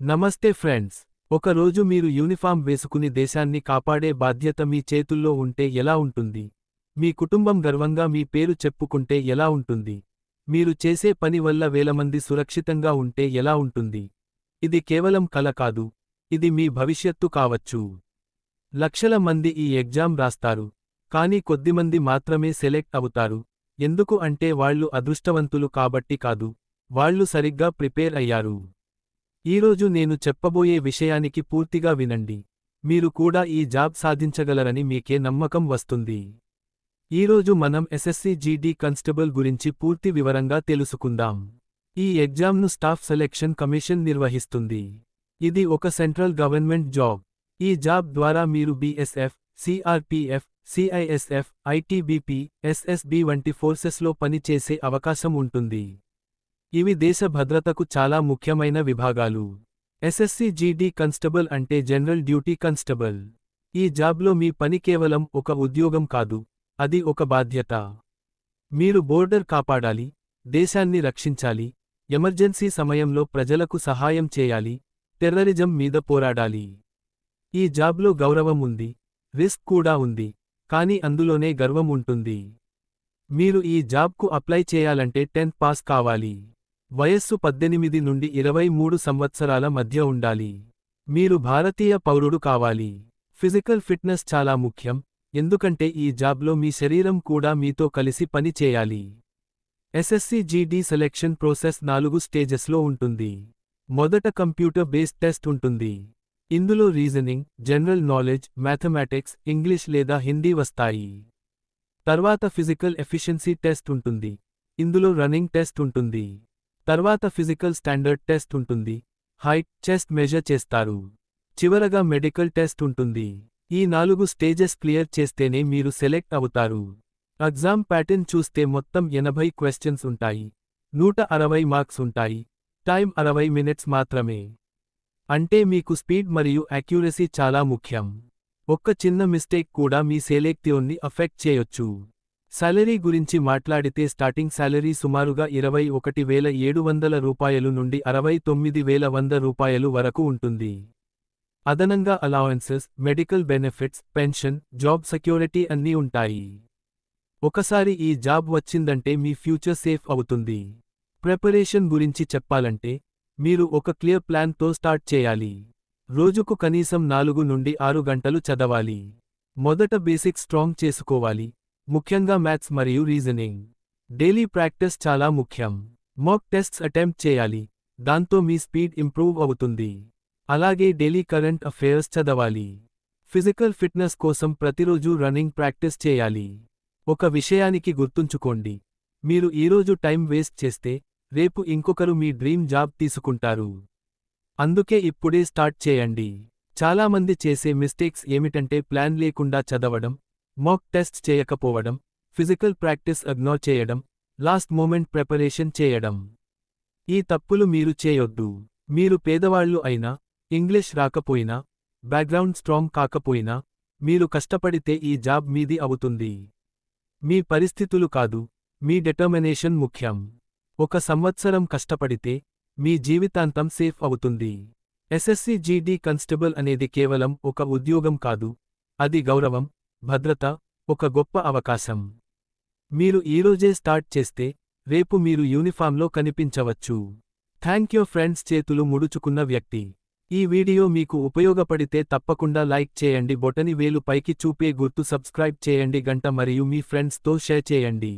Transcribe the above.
నమస్తే ఫ్రెండ్స్. ఒకరోజు మీరు యూనిఫామ్ వేసుకుని దేశాన్ని కాపాడే బాధ్యత మీ చేతుల్లో ఉంటే ఎలా ఉంటుంది? మీ కుటుంబం గర్వంగా మీ పేరు చెప్పుకుంటే ఎలా ఉంటుంది? మీరు చేసే పని వల్ల వేలమంది సురక్షితంగా ఉంటే ఎలా ఉంటుంది? ఇది కేవలం కల కాదు. ఇది మీ భవిష్యత్తు కావచ్చు. లక్షల మంది ఈ ఎగ్జామ్ రాస్తారు. కానీ కొద్దిమంది మాత్రమే సెలెక్ట్ అవుతారు. ఎందుకు అంటే వాళ్ళు అదృష్టవంతులు కాబట్టి కాదు. వాళ్ళు సరిగ్గా ప్రిపేర్ అయ్యారు. ఈరోజు నేను చెప్పబోయే విషయానికి పూర్తిగా వినండి. మీరు కూడా ఈ జాబ్ సాధించగలరని మీకే నమ్మకం వస్తుంది. ఈరోజు మనం ఎస్ఎస్సి జీడీ కానిస్టేబుల్ గురించి పూర్తి వివరంగా తెలుసుకుందాం. ఈ ఎగ్జామ్ను స్టాఫ్ సెలెక్షన్ కమిషన్ నిర్వహిస్తుంది. ఇది ఒక సెంట్రల్ గవర్నమెంట్ జాబ్. ఈ జాబ్ ద్వారా మీరు BSF, CRPF, CISF, ITBP, SSB వంటి ఫోర్సెస్లో పనిచేసే అవకాశం ఉంటుంది. ఇవి దేశ భద్రతకు చాలా ముఖ్యమైన విభాగాలు. ఎస్ఎస్సి జీడీ కానిస్టేబుల్ అంటే జనరల్ డ్యూటీ కానిస్టేబుల్. ఈ జాబ్లో మీ పని కేవలం ఒక ఉద్యోగం కాదు, అది ఒక బాధ్యత. మీరు బోర్డర్ కాపాడాలి, దేశాన్ని రక్షించాలి, ఎమర్జెన్సీ సమయంలో ప్రజలకు సహాయం చేయాలి, టెర్రరిజం మీద పోరాడాలి. ఈ జాబ్లో గౌరవం ఉంది, రిస్క్ కూడా ఉంది, కానీ అందులోనే గర్వం ఉంటుంది. మీరు ఈ జాబ్కు అప్లై చేయాలంటే 10th పాస్ కావాలి. వయస్సు 18 నుండి 23 సంవత్సరాల మధ్య ఉండాలి. మీరు భారతీయ పౌరుడు కావాలి. ఫిజికల్ ఫిట్నెస్ చాలా ముఖ్యం, ఎందుకంటే ఈ జాబ్లో మీ శరీరం కూడా మీతో కలిసి పని చేయాలి. ఎస్ఎస్సి జీడీ సెలెక్షన్ ప్రాసెస్ 4 స్టేజెస్లో ఉంటుంది. మొదట కంప్యూటర్ బేస్డ్ టెస్ట్ ఉంటుంది. ఇందులో reasoning, general knowledge, mathematics, English లేదా హిందీ వస్తాయి. తర్వాత ఫిజికల్ ఎఫిషియన్సీ టెస్ట్ ఉంటుంది. ఇందులో రన్నింగ్ టెస్ట్ ఉంటుంది. తర్వాత ఫిజికల్ స్టాండర్డ్ టెస్ట్ ఉంటుంది. హైట్, చెస్ట్ మెజర్ చేస్తారు. చివరగా మెడికల్ టెస్ట్ ఉంటుంది. ఈ 4 స్టేజెస్ క్లియర్ చేస్తేనే మీరు సెలెక్ట్ అవుతారు. ఎగ్జామ్ ప్యాటర్న్ చూస్తే మొత్తం 80 క్వశ్చన్స్ ఉంటాయి. 160 మార్క్స్ ఉంటాయి. టైం 60 మినిట్స్ మాత్రమే. అంటే మీకు స్పీడ్ మరియు యాక్యురసీ చాలా ముఖ్యం. ఒక్క చిన్న మిస్టేక్ కూడా మీ సెలెక్ట్ని అఫెక్ట్ చేయొచ్చు. సాలరీ గురించి మాట్లాడితే స్టార్టింగ్ సాలరీ సుమారుగా 21,700 రూపాయలు నుండి 69,100 రూపాయలు వరకు ఉంటుంది. అదనంగా allowances, medical benefits, pension, job security అన్నీ ఉంటాయి. ఒకసారి ఈ జాబ్ వచ్చిందంటే మీ ఫ్యూచర్ సేఫ్ అవుతుంది. ప్రిపరేషన్ గురించి చెప్పాలంటే మీరు ఒక క్లియర్ ప్లాన్తో స్టార్ట్ చేయాలి. రోజుకు కనీసం 4 నుండి 6 గంటలు చదవాలి. మొదట బేసిక్స్ స్ట్రాంగ్ చేసుకోవాలి, ముఖ్యంగా మ్యాథ్స్ మరియు రీజనింగ్. డైలీ ప్రాక్టీస్ చాలా ముఖ్యం. మాక్ టెస్ట్స్ అటెంప్ట్ చేయాలి, దాంతో మీ స్పీడ్ ఇంప్రూవ్ అవుతుంది. అలాగే డైలీ కరెంట్ అఫైర్స్ చదవాలి. ఫిజికల్ ఫిట్నెస్ కోసం ప్రతిరోజు రన్నింగ్ ప్రాక్టీస్ చేయాలి. ఒక విషయానికి గుర్తుంచుకోండి, మీరు ఈరోజు టైం వేస్ట్ చేస్తే రేపు ఇంకొకరు మీ డ్రీమ్ జాబ్ తీసుకుంటారు. అందుకే ఇప్పుడే స్టార్ట్ చేయండి. చాలామంది చేసే మిస్టేక్స్ ఏమిటంటే ప్లాన్ లేకుండా చదవడం, మాక్ టెస్ట్స్ చేయకపోవడం, ఫిజికల్ ప్రాక్టీస్ ఇగ్నోర్ చేయడం, లాస్ట్ మూమెంట్ ప్రిపరేషన్ చేయడం. ఈ తప్పులు మీరు చేయొద్దు. మీరు పేదవాళ్ళు అయినా, ఇంగ్లీష్ రాకపోయినా, బ్యాక్గ్రౌండ్ స్ట్రాంగ్ కాకపోయినా, మీరు కష్టపడితే ఈ జాబ్ మీది అవుతుంది. మీ పరిస్థితులు కాదు, మీ డిటర్మినేషన్ ముఖ్యం. 1 సంవత్సరం కష్టపడితే మీ జీవితాంతం సేఫ్ అవుతుంది. ఎస్ఎస్సి జీడీ కానిస్టేబుల్ అనేది కేవలం ఒక ఉద్యోగం కాదు, అది గౌరవం, భద్రత, ఒక గొప్ప అవకాశం. మీరు ఈరోజే స్టార్ట్ చేస్తే రేపు మీరు యూనిఫామ్లో కనిపించవచ్చు. Thank you friends. చేతులు ముడుచుకున్న వ్యక్తి. ఈ వీడియో మీకు ఉపయోగపడితే తప్పకుండా లైక్ చేయండి. బొటని వేలు పైకి చూపే గుర్తు సబ్స్క్రైబ్ చేయండి. గంట మరియు మీ ఫ్రెండ్స్తో షేర్ చేయండి.